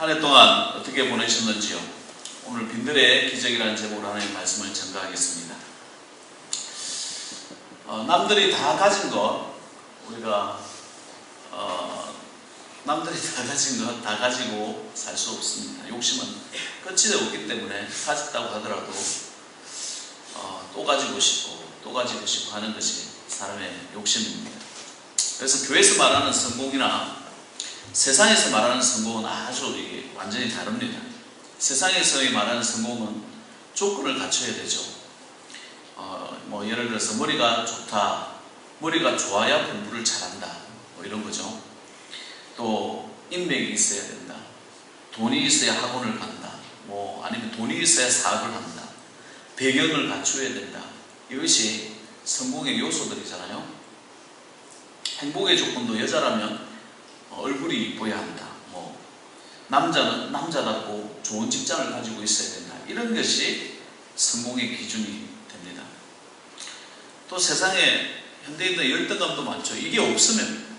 한 해 동안 어떻게 보내셨는지요? 오늘 빈들의 기적이라는 제목으로 하나님의 말씀을 전가하겠습니다. 남들이 다 가진 것, 우리가 남들이 다 가진 것 다 가지고 살 수 없습니다. 욕심은 끝이 없기 때문에 가졌다고 하더라도 또 가지고 싶고 또 가지고 싶고 하는 것이 사람의 욕심입니다. 그래서 교회에서 말하는 성공이나 세상에서 말하는 성공은 아주 이게 완전히 다릅니다. 세상에서 말하는 성공은 조건을 갖춰야 되죠. 예를 들어서 머리가 좋다, 머리가 좋아야 공부를 잘한다, 이런 거죠. 또 인맥이 있어야 된다, 돈이 있어야 학원을 간다, 아니면 돈이 있어야 사업을 한다, 배경을 갖춰야 된다. 이것이 성공의 요소들이잖아요. 행복의 조건도 여자라면 얼굴이 이뻐야 한다, 남자는 남자답고 좋은 직장을 가지고 있어야 된다. 이런 것이 성공의 기준이 됩니다. 또 세상에 현대인들 열등감도 많죠. 이게 없으면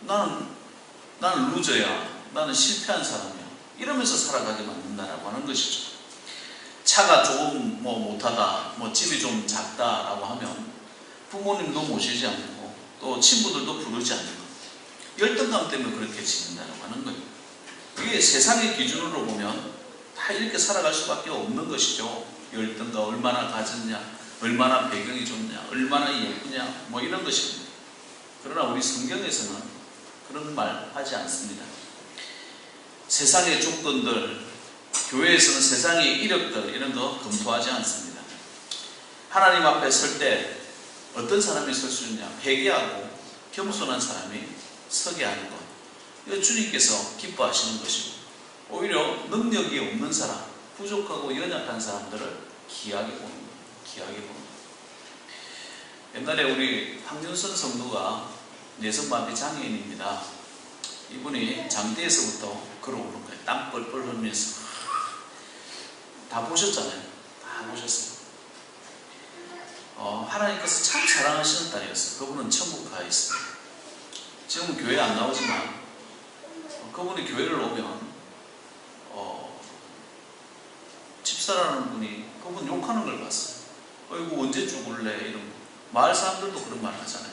나는 루저야, 나는 실패한 사람이야, 이러면서 살아가게 만든다라고 하는 것이죠. 차가 조금 못하다, 집이 좀 작다라고 하면 부모님도 모시지 않고 또 친구들도 부르지 않고 열등감 때문에 그렇게 지낸다고 하는 거예요. 이게 세상의 기준으로 보면 다 이렇게 살아갈 수밖에 없는 것이죠. 열등감, 얼마나 가졌냐, 얼마나 배경이 좋냐, 얼마나 예쁘냐, 이런 것입니다. 그러나 우리 성경에서는 그런 말 하지 않습니다. 세상의 조건들, 교회에서는 세상의 이력들, 이런 거 검토하지 않습니다. 하나님 앞에 설 때 어떤 사람이 설 수 있냐? 회개하고 겸손한 사람이 서게 하는 것, 이거 주님께서 기뻐하시는 것이고, 오히려 능력이 없는 사람, 부족하고 연약한 사람들을 귀하게 보는 거예요. 귀하게 보는 거예요. 옛날에 우리 황윤선 성도가 내성마비 장애인입니다. 이분이 장대에서부터 걸어오는 거예요. 땀 뻘뻘 흘리면서. 다 보셨잖아요. 다 보셨어요. 하나님께서 참 사랑하시는 딸이었어요. 그분은 천국 가 있어요. 지금은 교회 안 나오지만 그분이 교회를 오면 집사라는 분이 그분 욕하는 걸 봤어요. 이거 언제 죽을래? 이런 거. 마을 사람들도 그런 말 하잖아요.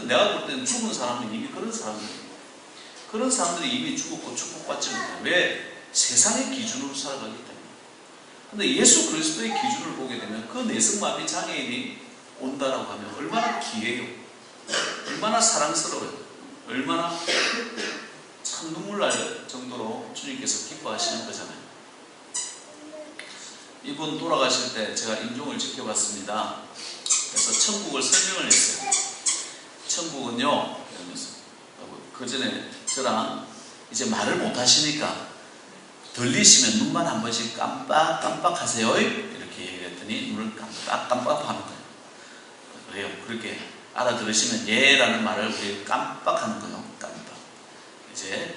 내가 볼 때는 죽은 사람은 이미 그런 사람들이에요. 그런 사람들이 이미 죽었고 축복받지 못해요. 왜? 세상의 기준으로 살아가기 때문에. 근데 예수 그리스도의 기준을 보게 되면 그 내성마비 장애인이 온다라고 하면 얼마나 귀해요. 얼마나 사랑스러워요. 얼마나 참 눈물 날 정도로 주님께서 기뻐하시는 거잖아요. 이분 돌아가실 때 제가 임종을 지켜봤습니다. 그래서 천국을 설명을 했어요. 천국은요, 이러면서 그 전에 저랑 이제 말을 못 하시니까 들리시면 눈만 한 번씩 깜빡깜빡 하세요, 이렇게 얘기했더니 눈을 깜빡깜빡 하는 거예요. 왜요? 그렇게 알아들으시면 예라는 말을 우리 깜빡 하는 거예요. 깜빡. 이제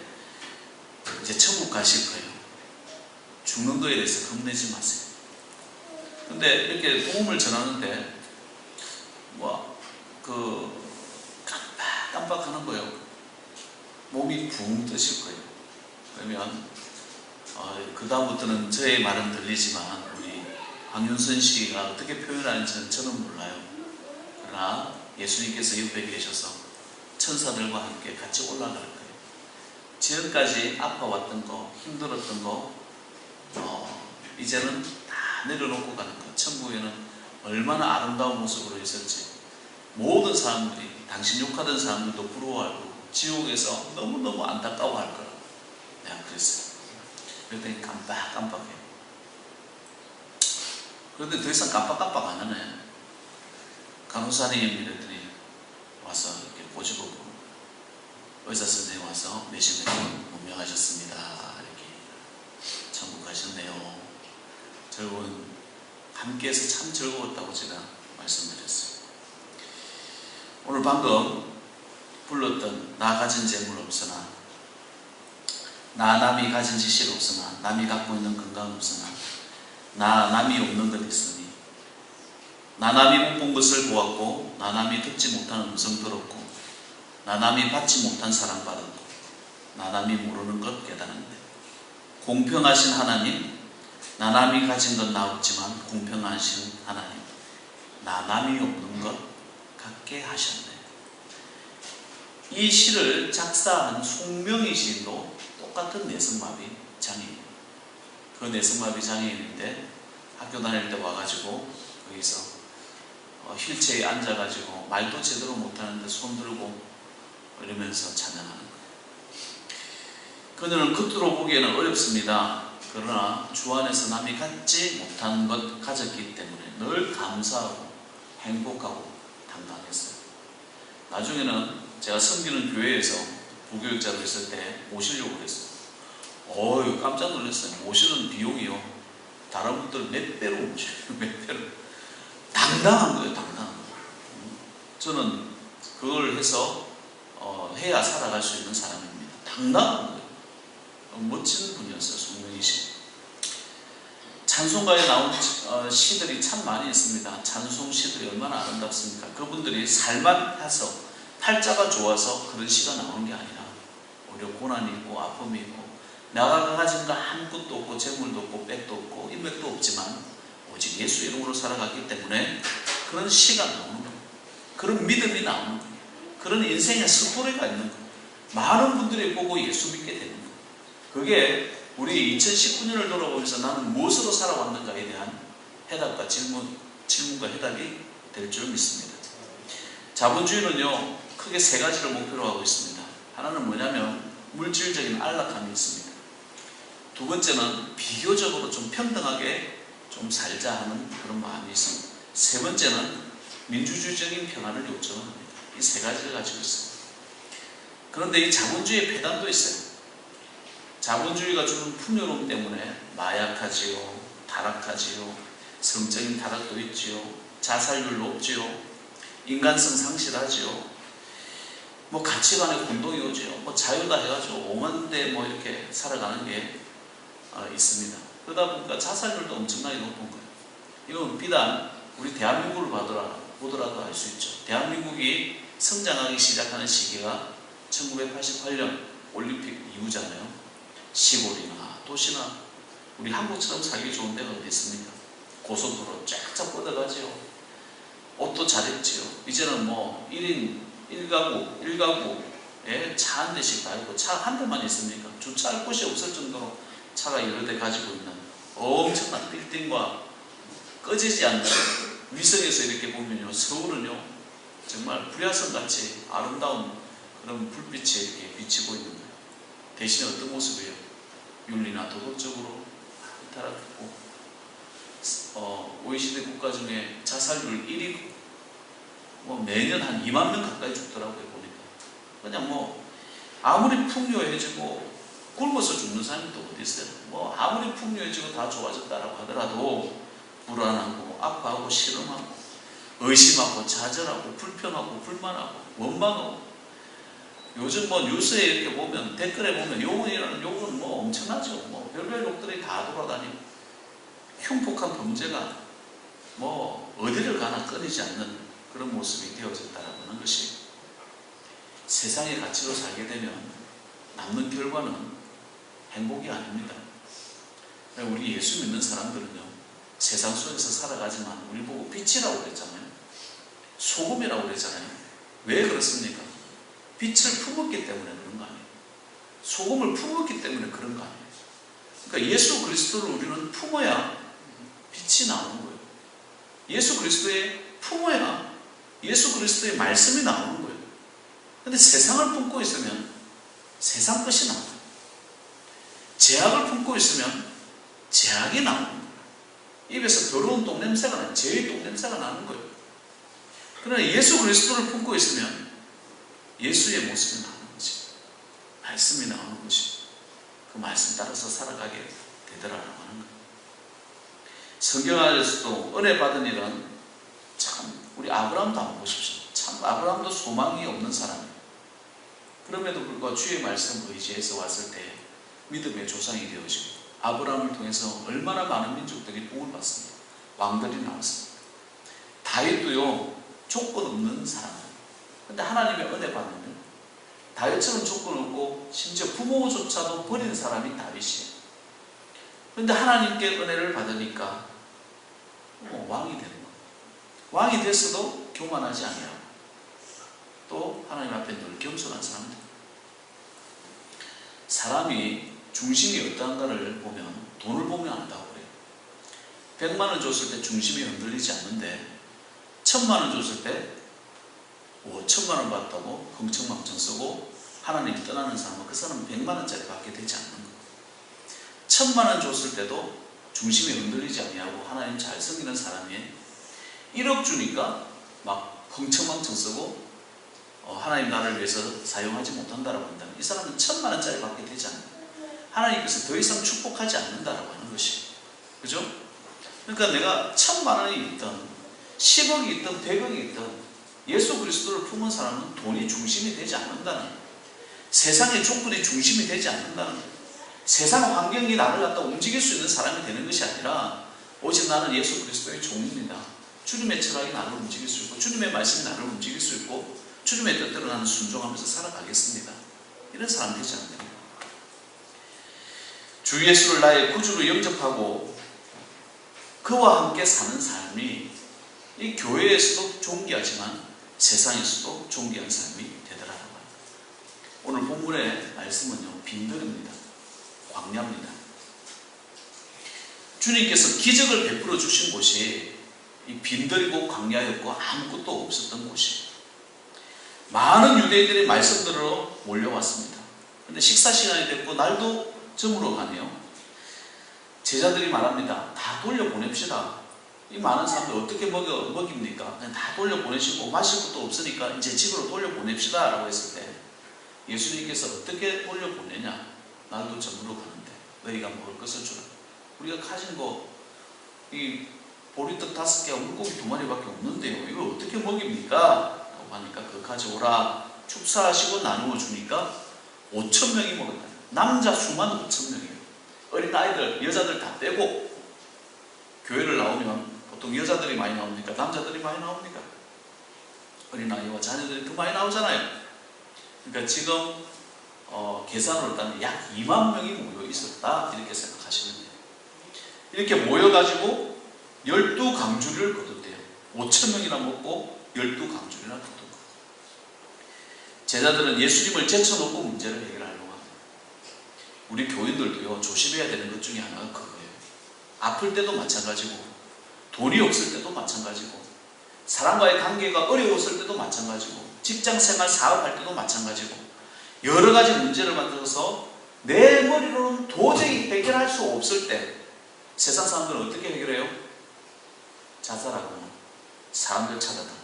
천국 가실 거예요. 죽는 거에 대해서 겁내지 마세요. 근데 이렇게 복음을 전하는데 깜빡 하는 거예요. 몸이 붕 뜨실 거예요. 그러면 그 다음부터는 저의 말은 들리지만 우리 황윤선 씨가 어떻게 표현하는지는 저는 몰라요. 그러나 예수님께서 옆에 계셔서 천사들과 함께 같이 올라갈 거예요. 지금까지 아파왔던 거, 힘들었던 거, 이제는 다 내려놓고 가는 거. 천국에는 얼마나 아름다운 모습으로 있을지 모든 사람들이, 당신 욕하던 사람들도 부러워할 거고 지옥에서 너무너무 안타까워할 거라고 내가 그랬어요. 그랬더니 깜빡깜빡해요. 그런데 더 이상 깜빡깜빡 안 하네. 간호사님 이랬더니 와서 이렇게 보시고 의사 선생님 와서 몇십 년 운명하셨습니다. 이렇게 천국 가셨네요. 결국은 함께해서 참 즐거웠다고 제가 말씀드렸어요. 오늘 방금 불렀던 나 가진 재물 없으나, 나 남이 가진 지식 없으나, 남이 갖고 있는 건강 없으나, 나 남이 없는 것 있으니, 나 남이 못 본 것을 보았고, 나 남이 듣지 못한 음성 들었고, 나 남이 받지 못한 사랑 받았고, 나 남이 모르는 것 깨달은데, 공평하신 하나님, 나남이 가진 건 나 없지만 공평하신 하나님, 나남이 없는 것 같게 하셨네. 이 시를 작사한 송명희 시인도 똑같은 내성마비 장애인. 그 내성마비 장애인인데 학교 다닐 때 와가지고 거기서 휠체어에 앉아가지고 말도 제대로 못하는데 손 들고 이러면서 찬양하는 거예요. 그녀는 겉으로 보기에는 어렵습니다. 그러나 주 안에서 남이 갖지 못한 것 가졌기 때문에 늘 감사하고 행복하고 당당했어요. 나중에는 제가 섬기는 교회에서 부교육자로 있을 때 모시려고 그랬어요. 깜짝 놀랐어요. 모시는 비용이요, 다른 분들 몇 배로 모셔요. 몇 배로. 당당한 거예요. 당당한 거예요. 저는 그걸 해서 해야 살아갈 수 있는 사람입니다. 당당한 거예요. 멋진 분이었어요. 송명희 씨. 찬송가에 나온 시들이 참 많이 있습니다. 찬송 시들이 얼마나 아름답습니까? 그분들이 살만 해서 팔자가 좋아서 그런 시가 나오는 게 아니라 오히려 고난이 있고 아픔이 있고 내가 가진 거 아무것도 없고 재물도 없고 백도 없고 인맥도 없지만 오직 예수 이름으로 살아갔기 때문에 그런 시가 나오는 거예요. 그런 믿음이 나오는 거예요. 그런 인생의 스토리가 있는 거예요. 많은 분들이 보고 예수 믿게 되는 거예요. 그게 우리 2019년을 돌아보면서 나는 무엇으로 살아왔는가에 대한 해답과 질문과 해답이 될 줄 믿습니다. 자본주의는요, 크게 세 가지를 목표로 하고 있습니다. 하나는 뭐냐면 물질적인 안락함이 있습니다. 두 번째는 비교적으로 좀 평등하게 좀 살자 하는 그런 마음이 있습니다. 세 번째는 민주주의적인 평화를 요청합니다. 이 세 가지를 가지고 있어요. 그런데 이 자본주의의 폐단도 있어요. 자본주의가 주는 풍요로움 때문에 마약하지요, 타락하지요, 성적인 타락도 있지요, 자살률 높지요, 인간성 상실하지요, 가치관의 혼동이 오지요, 자유다 해가지고 오만대 이렇게 살아가는 게 있습니다. 그러다 보니까 자살률도 엄청나게 높은 거예요. 이건 비단 우리 대한민국을 보더라도 알 수 있죠. 대한민국이 성장하기 시작하는 시기가 1988년 올림픽 이후잖아요. 시골이나 도시나 우리 한국처럼 살기 좋은 데가 어디 있습니까? 고속도로 쫙쫙 뻗어가지요. 옷도 잘했지요. 이제는 1인 1가구에 차 한 대씩 다 있고, 차 한 대만 있습니까? 주차할 곳이 없을 정도로 차가 여러 대 가지고 있는 엄청난 빌딩과 꺼지지 않는 위성에서 이렇게 보면요, 서울은요 정말 불야성같이 아름다운 그런 불빛이 이렇게 비치고 있는 거예요. 대신에 어떤 모습이에요? 윤리나 도덕적으로 타락했고, OECD 국가 중에 자살률 1위고, 매년 한 2만 명 가까이 죽더라고요, 보니까. 그냥 아무리 풍요해지고 굶어서 죽는 사람이 또 어디 있어요? 아무리 풍요해지고 다 좋아졌다라고 하더라도 불안하고 아파하고 실험하고 의심하고 좌절하고 불평하고 불만하고 원망하고, 요즘 뉴스에 이렇게 보면, 댓글에 보면 욕이라는 욕은 엄청나죠. 별별 욕들이 다 돌아다니고, 흉폭한 범죄가 어디를 가나 끊이지 않는 그런 모습이 되어졌다라고 하는 것이, 세상의 가치로 살게 되면 남는 결과는 행복이 아닙니다. 우리 예수 믿는 사람들은요, 세상 속에서 살아가지만 우리 보고 빛이라고 그랬잖아요. 소금이라고 그랬잖아요. 왜 그렇습니까? 빛을 품었기 때문에 그런 거 아니에요. 소금을 품었기 때문에 그런 거 아니에요. 그러니까 예수 그리스도를 우리는 품어야 빛이 나오는 거예요. 예수 그리스도의 품어야 예수 그리스도의 말씀이 나오는 거예요. 근데 세상을 품고 있으면 세상 것이 나와요. 제약을 품고 있으면 제약이 나오는 거예요. 입에서 더러운 똥냄새가 나요. 죄의 똥냄새가 나는 거예요. 그러나 예수 그리스도를 품고 있으면 예수의 모습이 나오는 것이, 말씀이 나오는 것이, 그 말씀 따라서 살아가게 되더라라고 하는 거예요. 성경 안에서도 은혜 받은 일은 참, 우리 아브라함도 한번 보십시오. 참 아브라함도 소망이 없는 사람이에요. 그럼에도 불구하고 주의 말씀 의지해서 왔을 때 믿음의 조상이 되어지고, 아브라함을 통해서 얼마나 많은 민족들이 복을 받습니다. 왕들이 나왔습니다. 다윗도요, 조건 없는 사람이에요. 근데 하나님의 은혜 받으면 다윗처럼 조건 없고 심지어 부모조차도 버린 사람이 다윗이에요. 그런데 하나님께 은혜를 받으니까 왕이 되는 거예요. 왕이 됐어도 교만하지 아니하고 또 하나님 앞에 늘 겸손한 사람들. 사람이 중심이 어떠한가를 보면 돈을 보면 안다고 그래요. 100만 원 줬을 때 중심이 흔들리지 않는데 1000만 원 줬을 때 1000만 원 받다고 흥청망청 쓰고 하나님 떠나는 사람은 그 사람은 100만 원짜리 받게 되지 않는 거예요. 1000만 원 줬을 때도 중심이 흔들리지 아니하고 하나님 잘 섬기는 사람이 1억 주니까 막 흥청망청 쓰고 하나님 나를 위해서 사용하지 못한다라고 한다면 이 사람은 1000만 원짜리 받게 되지 않는 거예요. 하나님께서 더 이상 축복하지 않는다라고 하는 것이. 그죠? 그러니까 내가 1000만 원이 있든 10억이 있든 100억이 있든 예수 그리스도를 품은 사람은 돈이 중심이 되지 않는다는 거예요. 세상의 조건이 중심이 되지 않는다는 거예요. 세상 환경이 나를 갖다 움직일 수 있는 사람이 되는 것이 아니라 오직 나는 예수 그리스도의 종입니다. 주님의 철학이 나를 움직일 수 있고 주님의 말씀이 나를 움직일 수 있고 주님의 뜻대로 나는 순종하면서 살아가겠습니다. 이런 사람 되지 않습니까? 주 예수를 나의 구주로 영접하고 그와 함께 사는 삶이 이 교회에서도 존귀하지만 세상에서도 존귀한 삶이 되더라는 거예요. 오늘 본문의 말씀은요, 빈들입니다. 광야입니다. 주님께서 기적을 베풀어 주신 곳이 이 빈들이고 광야였고 아무것도 없었던 곳이에요. 많은 유대인들이 말씀 들으러 몰려왔습니다. 그런데 식사 시간이 됐고 날도 저물어 가네요. 제자들이 말합니다. 다 돌려보냅시다. 이 많은 사람들 어떻게 먹입니까? 그냥 다 돌려보내시고 마실 것도 없으니까 이제 집으로 돌려보냅시다 라고 했을 때 예수님께서 어떻게 돌려보내냐? 날도 저물어 가는데 너희가 먹을 것을 주라. 우리가 가진 거 이 보리떡 5개와 물고기 2마리밖에 없는데요. 이걸 어떻게 먹입니까? 라고 하니까 그거 가져오라. 축사하시고 나누어 주니까 5,000명이 먹었다. 남자 수만 5,000명이에요. 어린아이들, 여자들 다 빼고 교회를 나오면 보통 여자들이 많이 나옵니까? 남자들이 많이 나옵니까? 어린아이와 자녀들이 더 많이 나오잖아요. 그러니까 지금 계산으로 따면 약 2만 명이 모여 있었다 이렇게 생각하시면 돼요. 이렇게 모여가지고 12강주리를 거뒀대요. 5,000명이나 먹고 12강주리나 거두고 제자들은 예수님을 제쳐놓고 문제를 해결하려고 합니다. 우리 교인들도요, 조심해야 되는 것 중에 하나가 그거예요. 아플 때도 마찬가지고 돈이 없을 때도 마찬가지고 사람과의 관계가 어려웠을 때도 마찬가지고 직장생활 사업할 때도 마찬가지고 여러 가지 문제를 만들어서 내 머리로는 도저히 해결할 수 없을 때 세상 사람들은 어떻게 해결해요? 자살하고 사람들 찾아다녀요.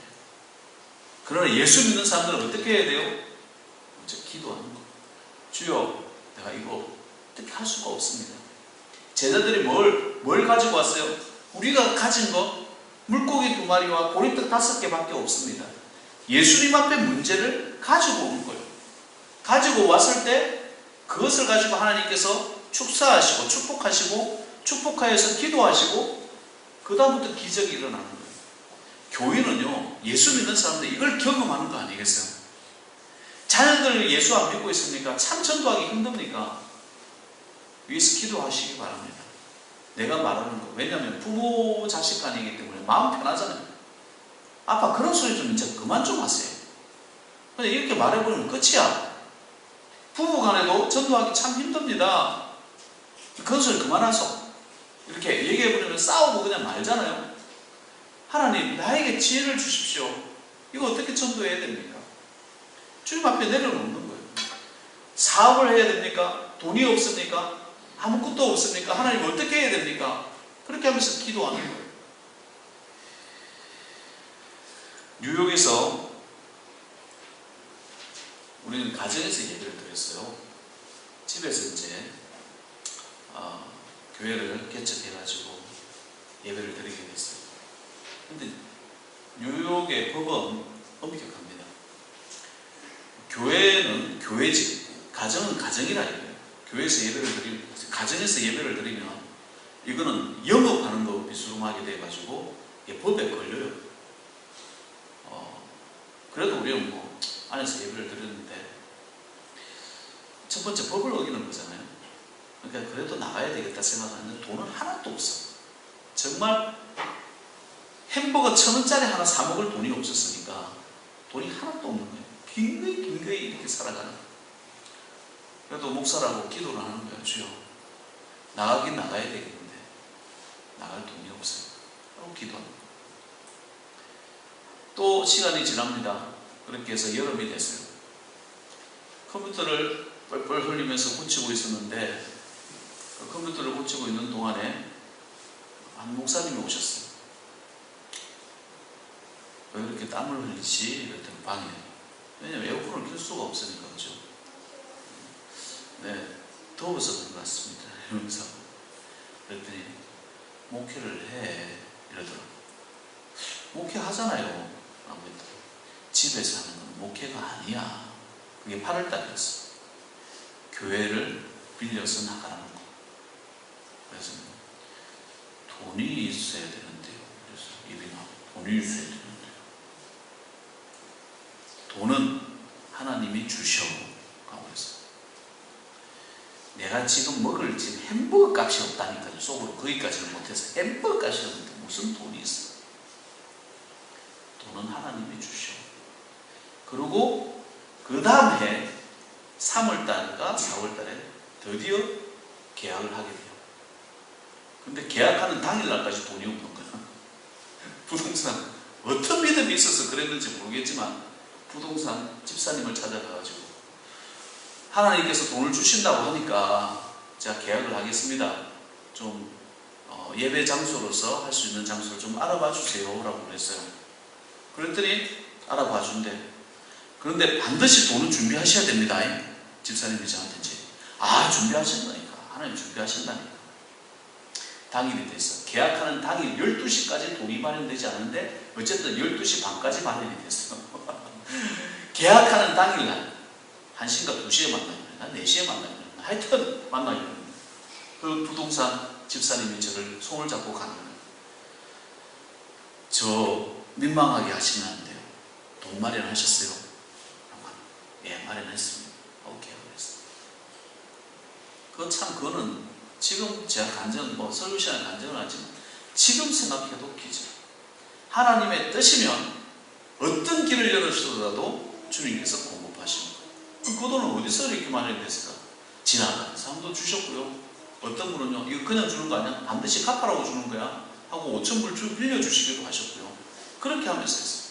그러나 예수 믿는 사람들은 어떻게 해야 돼요? 먼저 기도하는 거예요. 주여, 내가 이거 어떻게 할 수가 없습니다. 제자들이 뭘 가지고 왔어요? 우리가 가진 거 물고기 2마리와 보리떡 5개밖에 없습니다. 예수님 앞에 문제를 가지고 온 거예요. 가지고 왔을 때 그것을 가지고 하나님께서 축사하시고 축복하시고 축복하여서 기도하시고 그 다음부터 기적이 일어나는 거예요. 교회는요, 예수 믿는 사람들 이걸 경험하는 거 아니겠어요? 자녀들 예수 안 믿고 있습니까? 참 전도하기 힘듭니까? 위에서 기도하시기 바랍니다. 내가 말하는 거. 왜냐하면 부모 자식 간이기 때문에 마음 편하잖아요. 아빠 그런 소리 좀 이제 그만 좀 하세요. 근데 이렇게 말해버리면 끝이야. 부부 간에도 전도하기 참 힘듭니다. 그런 소리 그만하소. 이렇게 얘기해버리면 싸우고 그냥 말잖아요. 하나님 나에게 지혜를 주십시오. 이거 어떻게 전도해야 됩니까? 주님 앞에 내려놓는 거예요. 사업을 해야 됩니까? 돈이 없습니까? 아무것도 없습니까? 하나님 어떻게 해야 됩니까? 그렇게 하면서 기도하는 거예요. 뉴욕에서 우리는 가정에서 예배를 드렸어요. 집에서 이제 교회를 개척해가지고 예배를 드리게 됐어요. 근데 뉴욕의 법은 엄격합니다. 교회는 교회지, 가정은 가정이라 이거예요. 교회에서 예배를 가정에서 예배를 드리면 이거는 영업하는 거 비스름하게 돼가지고 법에 걸려요. 그래도 우리는 뭐 안에서 예배를 드렸는데 첫 번째 법을 어기는 거잖아요. 그러니까 그래도 나가야 되겠다 생각하는데 돈은 하나도 없어. 정말 햄버거 1,000원짜리 하나 사 먹을 돈이 없었으니까 돈이 하나도 없는 거예요. 긴거이 이렇게 살아가는 거예요. 그래도 목사라고 기도를 하는 거예요. 주여, 나가긴 나가야 되겠는데 나갈 돈이 없어요. 그럼 기도하는 거예요. 또 시간이 지납니다. 그렇게 해서 여름이 됐어요. 컴퓨터를 뻘뻘 흘리면서 고치고 있었는데 그 컴퓨터를 고치고 있는 동안에 한 목사님이 오셨어요. 왜 이렇게 땀을 흘리지? 이랬더니 방에. 왜냐면 에어컨을 켤 수가 없으니까, 그죠? 네, 더워서 그런 것 같습니다. 이러면서. 그랬더니, 목회를 해. 이러더라고요. 목회 하잖아요. 아무래도. 집에서 하는 건 목회가 아니야. 그게 8월달이었어. 교회를 빌려서 나가라는 거. 그래서 돈이 있어야 되는데요. 그래서 입이 나와. 돈이 있어야 되는데요. 돈은 하나님이 주셔. 하고 해서 내가 지금 먹을 지금 햄버거 값이 없다니까요. 속으로 거기까지는 못해서 햄버거 값이 없는데 무슨 돈이 있어. 돈은 하나님이 주셔. 그리고 그 다음 해 3월달인가 4월달에 드디어 계약을 하게 돼요. 근데 계약하는 당일날까지 돈이 없는 거야. 부동산 어떤 믿음이 있어서 그랬는지 모르겠지만 부동산 집사님을 찾아가가지고 하나님께서 돈을 주신다고 하니까 제가 계약을 하겠습니다. 좀 예배 장소로서 할 수 있는 장소를 좀 알아봐 주세요 라고 그랬어요. 그랬더니 알아봐 준대. 그런데 반드시 돈은 준비하셔야 됩니다. 집사님이 저한테 이제 준비하신다니까. 하나님 준비하신다니까. 당일이 됐어. 계약하는 당일 12시까지 돈이 마련되지 않은데 어쨌든 12시 반까지 마련이 됐어. 계약하는 당일날 1시인가 2시에 만나요. 4시에 만나요. 하여튼 만나요. 그 부동산 집사님이 저를 손을 잡고 가는 거예요. 저 민망하게 하시면 안 돼요. 돈 마련하셨어요? 예, 마련했습니다. 오케이, 그랬어요. 그거는 지금 제가 설교 시간에 간증을 하지만 지금 생각해도 기적. 하나님의 뜻이면 어떤 길을 열어주더라도 주님께서 공급하시는 거예요. 그 돈은 어디서 이렇게 마련이 됐을까? 지나가는 사람도 주셨고요. 어떤 분은요, 이거 그냥 주는 거 아니야? 반드시 갚아라고 주는 거야? 하고 5,000불 빌려주시기도 하셨고요. 그렇게 하면서 했어요.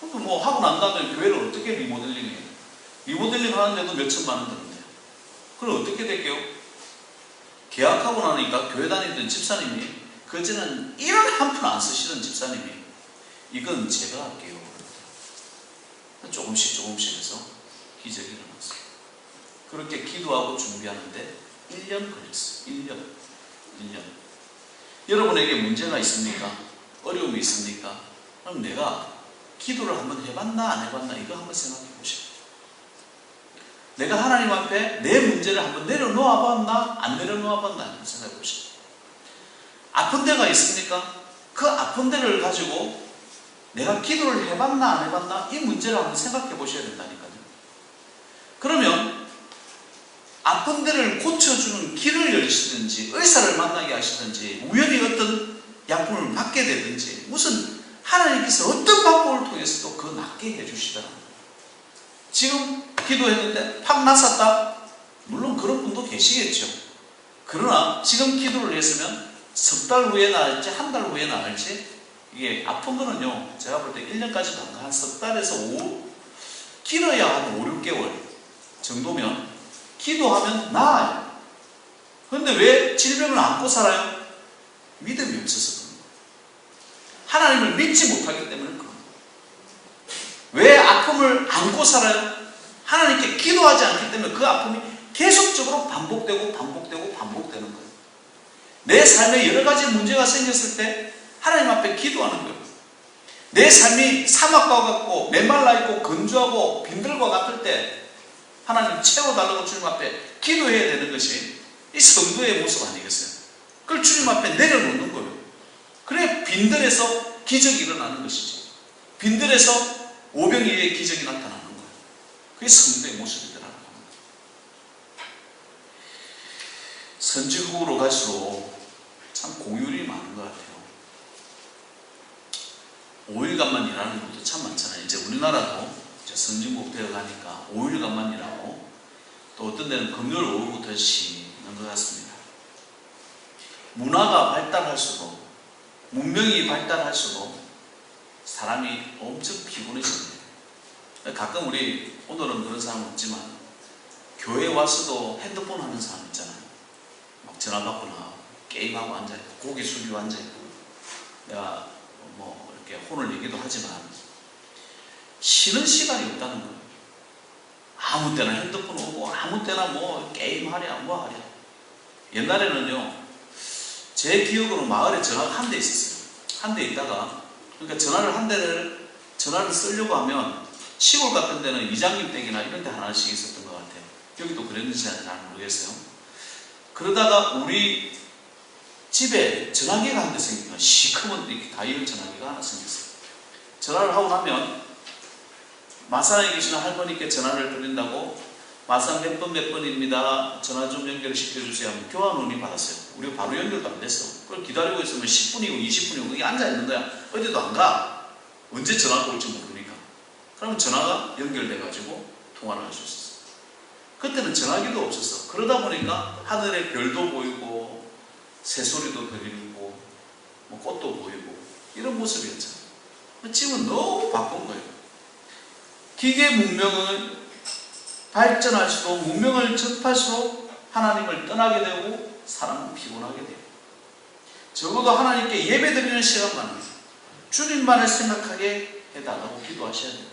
그럼 뭐 하고 난 다음에 교회를 어떻게 리모델링해요? 리모델링 하는데도 몇 천만 원 드는데요. 그럼 어떻게 될게요? 계약하고 나니까 교회 다니던 집사님이 그전에는 1원 한 푼 안 쓰시던 집사님이 이건 제가 할게요. 조금씩 해서 기적이 일어났어요. 그렇게 기도하고 준비하는데 1년 걸렸어요. 1년. 여러분에게 문제가 있습니까? 어려움이 있습니까? 그럼 내가 기도를 한번 해봤나 안 해봤나 이거 한번 생각해 보세요. 내가 하나님 앞에 내 문제를 한번 내려놓아 봤나 안 내려놓아 봤나 한번 생각해 보세요. 아픈 데가 있습니까? 그 아픈 데를 가지고 내가 기도를 해봤나 안 해봤나 이 문제를 한번 생각해 보셔야 된다니까요. 그러면 아픈 데를 고쳐주는 길을 열시든지 의사를 만나게 하시든지 우연히 어떤 약품을 받게 되든지 무슨 하나님께서 어떤 방법을 통해서도 그 낫게 해주시더라고요. 지금 기도했는데 팍 낫았다? 물론 그런 분도 계시겠죠. 그러나 지금 기도를 했으면 석 달 후에 나을지 한 달 후에 나을지 이게 아픈 거는요 제가 볼 때 1년까지도 안 가. 한 석 달에서 길어야 한 5, 6개월 정도면 기도하면 나아요. 그런데 왜 질병을 안고 살아요? 믿음이 없어서 그런 거예요. 하나님을 믿지 못하기 때문에 그런 거예요. 왜 아픔을 안고 살아요? 하나님께 기도하지 않기 때문에 그 아픔이 계속적으로 반복되는 거예요. 내 삶에 여러 가지 문제가 생겼을 때 하나님 앞에 기도하는 거예요. 내 삶이 사막과 같고 메말라 있고 건조하고 빈들과 같을 때 하나님 채워달라고 주님 앞에 기도해야 되는 것이 이 성도의 모습 아니겠어요? 그걸 주님 앞에 내려놓는 거예요. 그래 빈들에서 기적이 일어나는 것이죠. 빈들에서 오병이어의 기적이 나타나는 거예요. 그게 성도의 모습이더라고요. 선진국으로 갈수록 참 공휴일이 많은 것 같아요. 5일간만 일하는 것도 참 많잖아요. 이제 우리나라도 이제 선진국 되어 가니까 5일간만 일하고 또 어떤 데는 금요일 오후부터 쉬는 것 같습니다. 문화가 발달할수록, 문명이 발달할수록 사람이 엄청 피곤해집니다. 가끔 우리, 오늘은 그런 사람 없지만 교회 와서도 핸드폰 하는 사람 있잖아요. 막 전화 받거나 게임하고 앉아있고 고개 숙이고 앉아있고, 내가 뭐 이렇게 혼을 내기도 하지만 쉬는 시간이 없다는 거예요. 아무 때나 핸드폰 오고 아무 때나 뭐 게임하랴 뭐 하랴. 옛날에는요, 제 기억으로 마을에 전화가 한 대 있었어요. 한 대 있다가, 그러니까 전화를 쓰려고 하면 시골 같은 데는 이장님 댁이나 이런 데 하나씩 있었던 것 같아요. 여기도 그랬는지 잘 모르겠어요. 그러다가 우리 집에 전화기가 한 대 생기면 시커먼 이렇게 다이얼 전화기가 하나 생겼어요. 전화를 하고 나면 마산에 계시는 할머니께 전화를 드린다고, 마산 몇 번입니다. 전화 좀 연결시켜주세요 하면 교환원이 받았어요. 우리가 바로 연결도 안 됐어. 그걸 기다리고 있으면 10분이고 20분이고 거기 앉아있는 거야. 어디도 안 가. 언제 전화가 올지 모르니까. 그러면 전화가 연결돼가지고 통화를 할 수 있었어. 그때는 전화기도 없었어. 그러다 보니까 하늘에 별도 보이고 새소리도 들리고 뭐 꽃도 보이고 이런 모습이었잖아요. 지금은 너무 바쁜 거예요. 기계 문명을 발전할수록, 문명을 접할수록 하나님을 떠나게 되고 사람은 피곤하게 돼요. 적어도 하나님께 예배드리는 시간만은 주님만을 생각하게 해달라고 기도하셔야 돼요.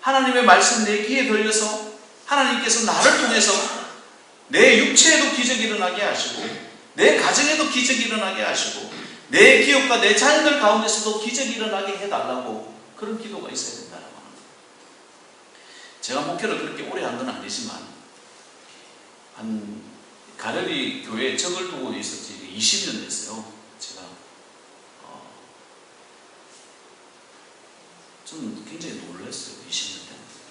하나님의 말씀 내 귀에 들려서 하나님께서 나를 통해서 내 육체에도 기적이 일어나게 하시고 내 가정에도 기적이 일어나게 하시고 내 기업과 내 자녀들 가운데서도 기적이 일어나게 해달라고, 그런 기도가 있어야 된다고 하는 거예요. 제가 목회를 그렇게 오래 한 건 아니지만 한 가려리 교회에 적을 두고 있었지 20년 됐어요. 제가 좀 굉장히 놀랐어요. 20년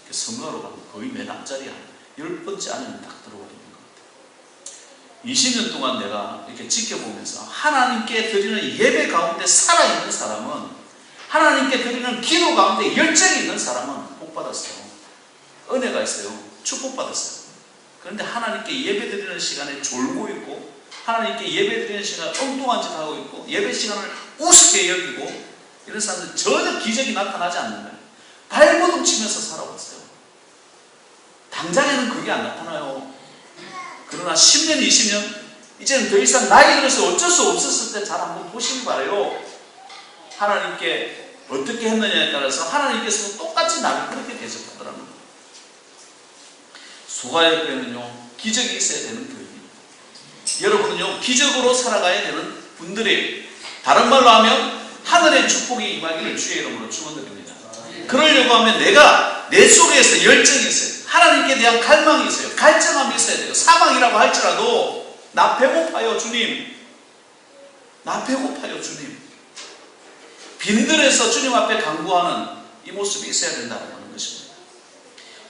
때 선거로 가면 거의 매 앞자리 한 10번째 안에는 딱 들어와 있는 것 같아요. 20년 동안 내가 이렇게 지켜보면서 하나님께 드리는 예배 가운데 살아있는 사람은, 하나님께 드리는 기도 가운데 열정이 있는 사람은 복 받았어요. 은혜가 있어요. 축복받았어요. 그런데 하나님께 예배 드리는 시간에 졸고 있고, 하나님께 예배 드리는 시간에 엉뚱한 짓 하고 있고, 예배 시간을 우습게 여기고, 이런 사람들은 전혀 기적이 나타나지 않는 거예요. 발버둥 치면서 살아왔어요. 당장에는 그게 안 나타나요. 그러나 10년, 20년, 이제는 더 이상 나이 들어서 어쩔 수 없었을 때 잘 한번 보시기 바라요. 하나님께 어떻게 했느냐에 따라서 하나님께서도 똑같이 나를 그렇게 대접하더라는 거예요. 소가협회는요, 기적이 있어야 되는 교회입니다. 여러분은요, 기적으로 살아가야 되는 분들이에요. 다른 말로 하면 하늘의 축복이 임하기를 주의 이름으로 축원드립니다. 그러려고 하면 내가 내 속에서 열정이 있어요. 하나님께 대한 갈망이 있어요. 갈증함이 있어야 돼요. 사망이라고 할지라도 나 배고파요 주님, 나 배고파요 주님. 빈들에서 주님 앞에 간구하는 이 모습이 있어야 된다고 하는 것입니다.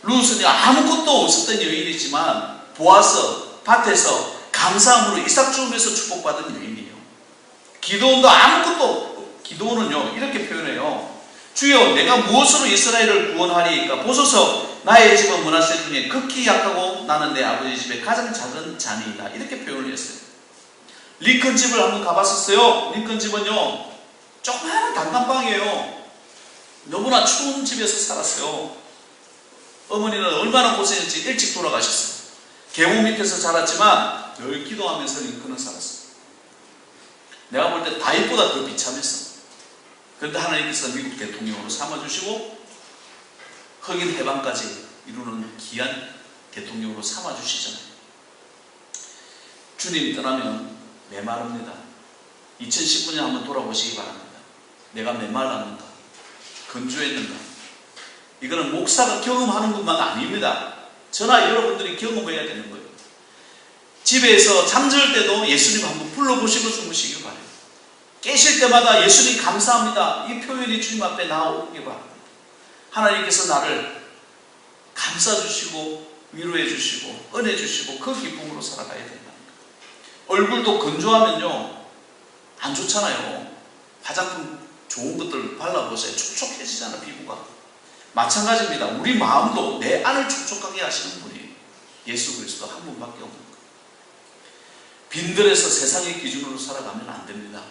룻은 아무것도 없었던 여인이지만 보아서 밭에서 감사함으로 이삭 주움에서 축복받은 여인이에요. 기도원도 아무것도 없고, 기도원은요 이렇게 표현해요. 주여, 내가 무엇으로 이스라엘을 구원하리이까? 보소서, 나의 집은 므낫세 중에 극히 약하고 나는 내 아버지 집에 가장 작은 자니이다. 이렇게 표현을 했어요. 링컨 집을 한번 가봤었어요. 링컨 집은요 조그마한 단칸방이에요. 너무나 추운 집에서 살았어요. 어머니는 얼마나 고생했지. 일찍 돌아가셨어요. 계곡 밑에서 자랐지만 늘 기도하면서 링컨은 살았어요. 내가 볼 때 다윗보다 더 비참했어. 그런데 하나님께서 미국 대통령으로 삼아주시고 흑인 해방까지 이루는 귀한 대통령으로 삼아주시잖아요. 주님 떠나면 메마릅니다. 2019년 한번 돌아보시기 바랍니다. 내가 메말랐는가? 건조했는가? 이거는 목사가 경험하는 것만 아닙니다. 저나 여러분들이 경험해야 되는 거예요. 집에서 잠들 때도 예수님 한번 불러보시고 주무시기 바랍니다. 깨실 때마다 예수님 감사합니다, 이 표현이 주님 앞에 나오기 바랍니다. 하나님께서 나를 감싸주시고 위로해 주시고 은혜 주시고 그 기쁨으로 살아가야 된다. 얼굴도 건조하면요 안 좋잖아요. 화장품 좋은 것들 발라보세요. 촉촉해지잖아, 피부가. 마찬가지입니다. 우리 마음도 내 안을 촉촉하게 하시는 분이 예수 그리스도 한 분밖에 없는 거예요. 빈들에서 세상의 기준으로 살아가면 안 됩니다.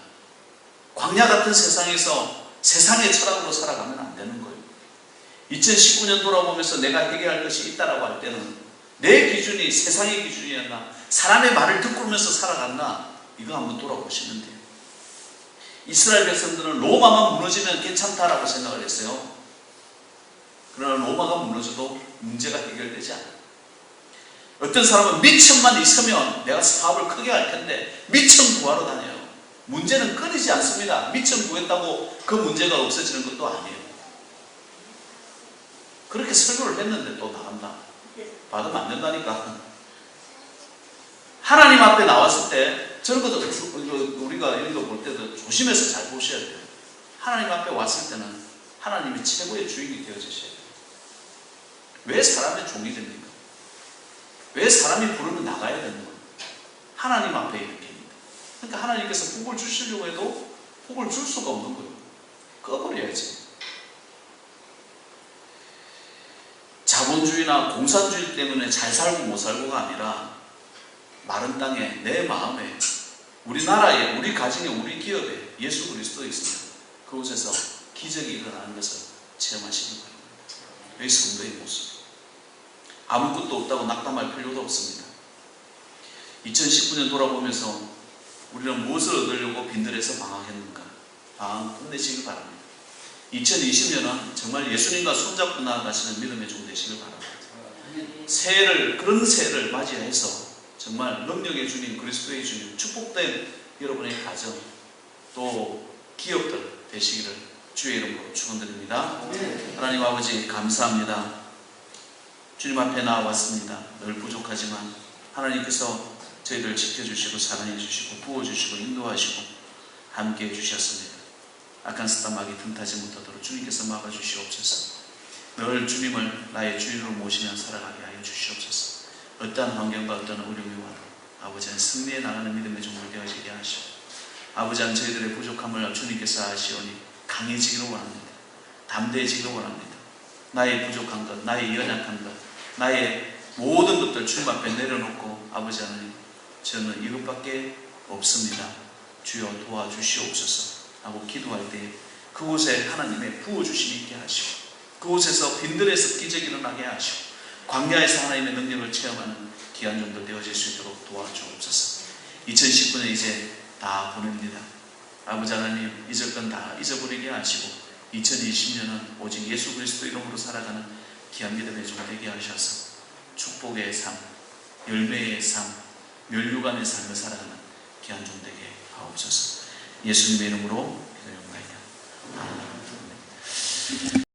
광야 같은 세상에서 세상의 철학으로 살아가면 안 되는 거예요. 2019년 돌아보면서 내가 해결할 것이 있다라고 할 때는 내 기준이 세상의 기준이었나, 사람의 말을 듣고면서 살아갔나, 이거 한번 돌아보시면 돼요. 이스라엘 백성들은 로마만 무너지면 괜찮다라고 생각을 했어요. 그러나 로마가 무너져도 문제가 해결되지 않아요. 어떤 사람은 미천만 있으면 내가 사업을 크게 할 텐데 미천 구하러 다녀요. 문제는 끊이지 않습니다. 미천 구했다고 그 문제가 없어지는 것도 아니에요. 그렇게 설교를 했는데 또 나간다. 받으면 안 된다니까. 하나님 앞에 나왔을 때 저런 것도 우리가 이런 거 볼 때도 조심해서 잘 보셔야 돼요. 하나님 앞에 왔을 때는 하나님이 최고의 주인이 되어주셔야 돼요. 왜 사람의 종이 됩니까? 왜 사람이 부르면 나가야 되는 거예요? 하나님 앞에 이렇게. 그러니까 하나님께서 복을 주시려고 해도 복을 줄 수가 없는 거예요. 꺼버려야지. 자본주의나 공산주의 때문에 잘 살고 못 살고가 아니라 마른 땅에, 내 마음에, 우리나라에, 우리 가정에, 우리 기업에 예수 그리스도 있습니다. 그곳에서 기적이 일어나는 것을 체험하시는 거예요. 여기 성도의 모습. 아무것도 없다고 낙담할 필요도 없습니다. 2019년 돌아보면서 우리는 무엇을 얻으려고 빈들에서 방황했는가? 방황 끝내시길 바랍니다. 2020년은 정말 예수님과 손잡고 나아가시는 믿음의 종 되시길 바랍니다. 새해를, 그런 새해를 맞이해서 정말 능력의 주님, 그리스도의 주님, 축복된 여러분의 가정, 또 기업들 되시기를 주의 이름으로 축원드립니다. 하나님 아버지 감사합니다. 주님 앞에 나와왔습니다. 늘 부족하지만 하나님께서 저희들 지켜주시고 사랑해 주시고 부어주시고 인도하시고 함께 해주셨습니다. 악한 스타막이 틈타지 못하도록 주님께서 막아주시옵소서. 늘 주님을 나의 주인으로 모시며 살아가게 하여 주시옵소서. 어떠한 환경과 어떠한 어려움이 와도 아버지는 승리에 나가는 믿음의 종들 되어지게 하시고, 아버지는 저희들의 부족함을 주님께서 아시오니 강해지기를 원합니다. 담대해지기를 원합니다. 나의 부족한 것, 나의 연약한 것, 나의 모든 것들 주님 앞에 내려놓고 아버지 하나님, 저는 이것밖에 없습니다. 주여 도와주시옵소서 하고 기도할 때 그곳에 하나님의 부어주심이 있게 하시고, 그곳에서 빈들에서 기적이 일어나게 하시고, 광야에서 하나님의 능력을 체험하는 귀한 종들 되어질 수 있도록 도와주옵소서. 2019년 이제 다 보냅니다. 아버지 하나님, 잊을 건 다 잊어버리게 하시고 2020년은 오직 예수 그리스도 이름으로 살아가는 귀한 믿음의 종 되게 하셔서 축복의 삶, 열매의 삶, 멸류관의 삶을 살아가는 귀한 종 되게 하옵소서. 예수님의 이름으로 기도합니다. 아멘.